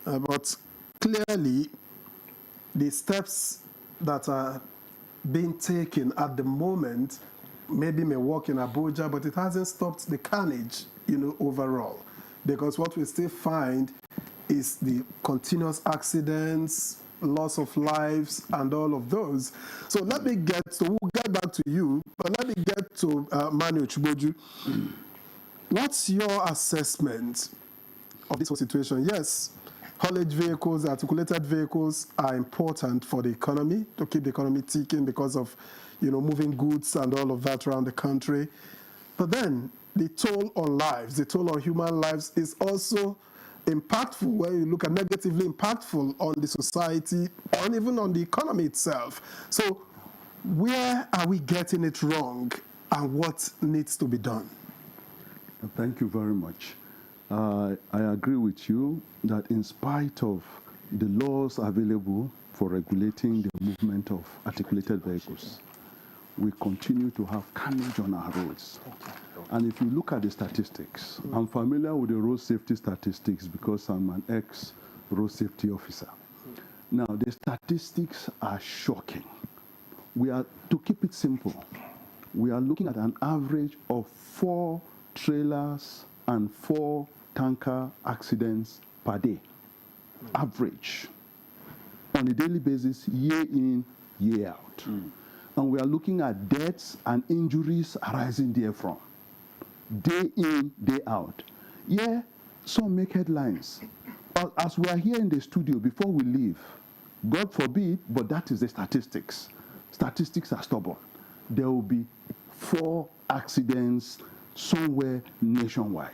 But clearly, the steps that are being taken at the moment maybe may work in Abuja, but it hasn't stopped the carnage, overall. Because what we still find is the continuous accidents, loss of lives, and all of those. So we'll get back to you, but let me get to Manu Chuboju. What's your assessment of this whole situation? Yes, haulage vehicles, articulated vehicles are important for the economy, to keep the economy ticking because of, moving goods and all of that around the country. But then the toll on lives, the toll on human lives is also impactful, when you look at negatively impactful on the society and even on the economy itself. So where are we getting it wrong and what needs to be done? Thank you very much. I agree with you that in spite of the laws available for regulating the movement of articulated vehicles, we continue to have carnage on our roads. And if you look at the statistics, I'm familiar with the road safety statistics because I'm an ex-road safety officer. Now, the statistics are shocking. To keep it simple, we are looking at an average of 4 trailers and 4 tanker accidents per day. Average. On a daily basis, year in, year out. And we are looking at deaths and injuries arising therefrom. Day in, day out. Yeah, some make headlines. But as we are here in the studio, before we leave, God forbid, but that is the statistics. Statistics are stubborn. There will be 4 accidents somewhere nationwide.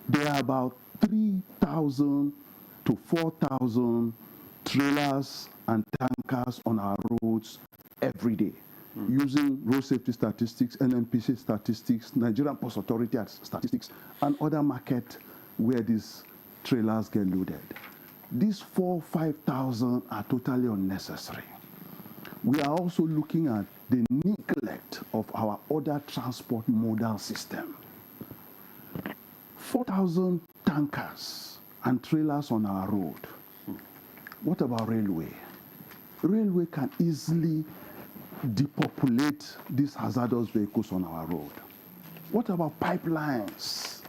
There are about 3,000 to 4,000 trailers and tankers on our roads every day, using road safety statistics, NMPC statistics, Nigerian Post Authority statistics, and other markets where these trailers get loaded. These 5,000 are totally unnecessary. We are also looking at the neglect of our other transport modal system. 4,000 tankers and trailers on our road. What about railway? Railway can easily depopulate these hazardous vehicles on our road. What about pipelines?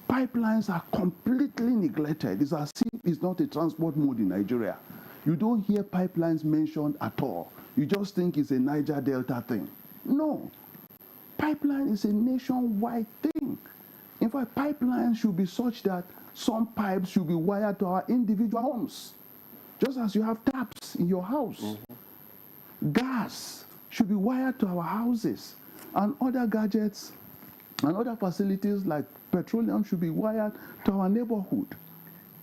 Pipelines are completely neglected. It's as if it's not a transport mode in Nigeria. You don't hear pipelines mentioned at all. You just think it's a Niger Delta thing. No. Pipeline is a nationwide thing. In fact, pipelines should be such that some pipes should be wired to our individual homes, just as you have taps in your house. Gas should be wired to our houses, and other gadgets and other facilities like petroleum should be wired to our neighborhood.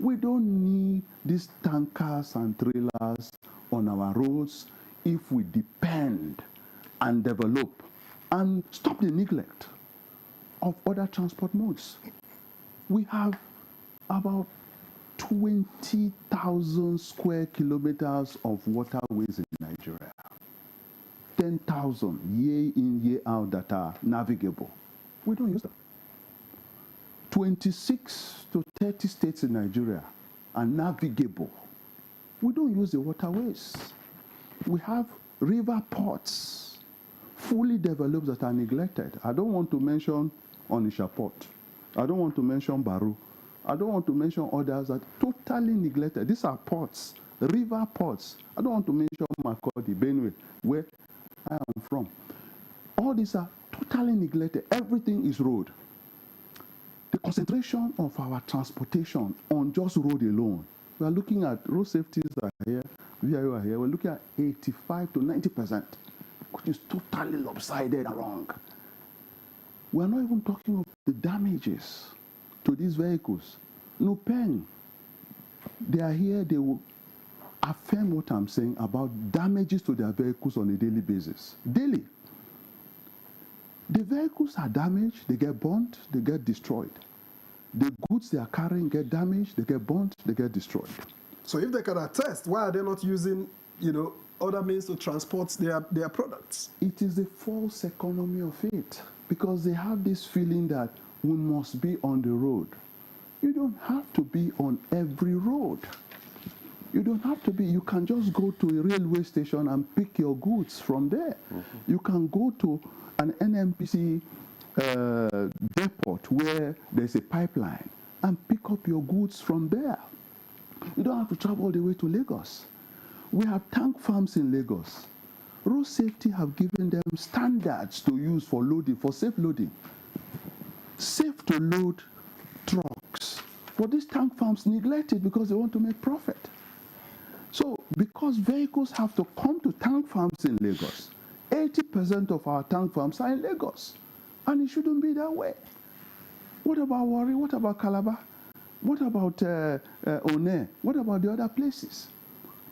We don't need these tankers and trailers on our roads if we depend and develop and stop the neglect of other transport modes. We have about 20,000 square kilometers of waterways in Nigeria. 10,000 year in, year out that are navigable. We don't use them. 26 to 30 states in Nigeria are navigable. We don't use the waterways. We have river ports fully developed that are neglected. I don't want to mention Onitsha Port. I don't want to mention Baru. I don't want to mention others that are totally neglected. These are ports, river ports. I don't want to mention Makurdi, Benue, where I am from. All these are totally neglected. Everything is road. The concentration of our transportation on just road alone, we are looking at road safeties are here, VIO are here, we're looking at 85 to 90%, which is totally lopsided and wrong. We're not even talking of the damages to these vehicles. No pen. They are here, they will affirm what I'm saying about damages to their vehicles on a daily basis. Daily. The vehicles are damaged, they get burnt, they get destroyed. The goods they are carrying get damaged, they get burnt, they get destroyed. So if they can attest, why are they not using, other means to transport their products? It is the false economy of it, because they have this feeling that we must be on the road. You don't have to be on every road. You don't have to be. You can just go to a railway station and pick your goods from there. You can go to an NMPC depot where there's a pipeline and pick up your goods from there. You don't have to travel all the way to Lagos. We have tank farms in Lagos. Road safety have given them standards to use for loading, for safe loading. Safe to load trucks. But these tank farms neglect it because they want to make profit. So because vehicles have to come to tank farms in Lagos, 80% of our tank farms are in Lagos. And it shouldn't be that way. What about Warri? What about Calabar? What about One? What about the other places?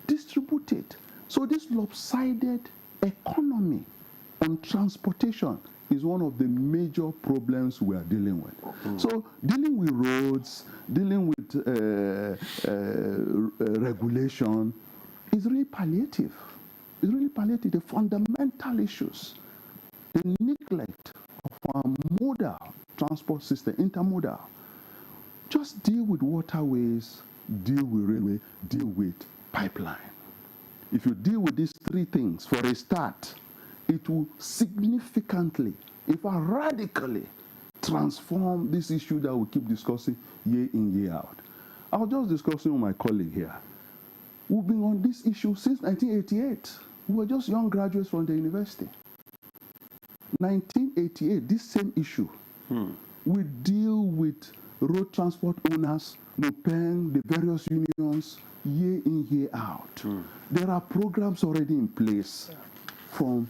Distribute it. So this lopsided economy on transportation is one of the major problems we are dealing with. So dealing with roads, dealing with regulation is really palliative. It's really palliative. The fundamental issues, the neglect of our modal transport system, intermodal. Just deal with waterways, deal with railway, deal with pipeline. If you deal with these three things for a start, it will significantly, if not radically, transform this issue that we keep discussing year in, year out. I was just discussing with my colleague here. We've been on this issue since 1988. We were just young graduates from the university. 1988, this same issue. We deal with road transport owners, NOPEN, the various unions, year in, year out. There are programs already in place from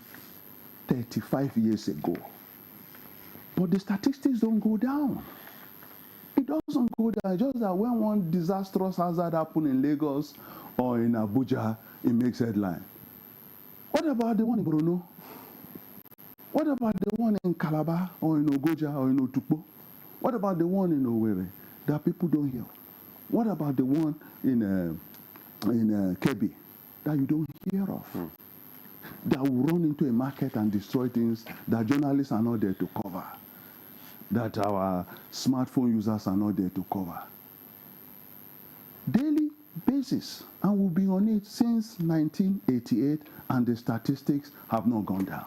35 years ago. But the statistics don't go down. It doesn't go down. It's just that when one disastrous hazard happens in Lagos or in Abuja, it makes headline. What about the one in Borno? What about the one in Calabar or in Ogoja or in Otukpo? What about the one in Owerri that people don't hear? What about the one in Kebbi that you don't hear of? That will run into a market and destroy things that journalists are not there to cover, that our smartphone users are not there to cover. Daily basis, and we've been on it since 1988, and the statistics have not gone down.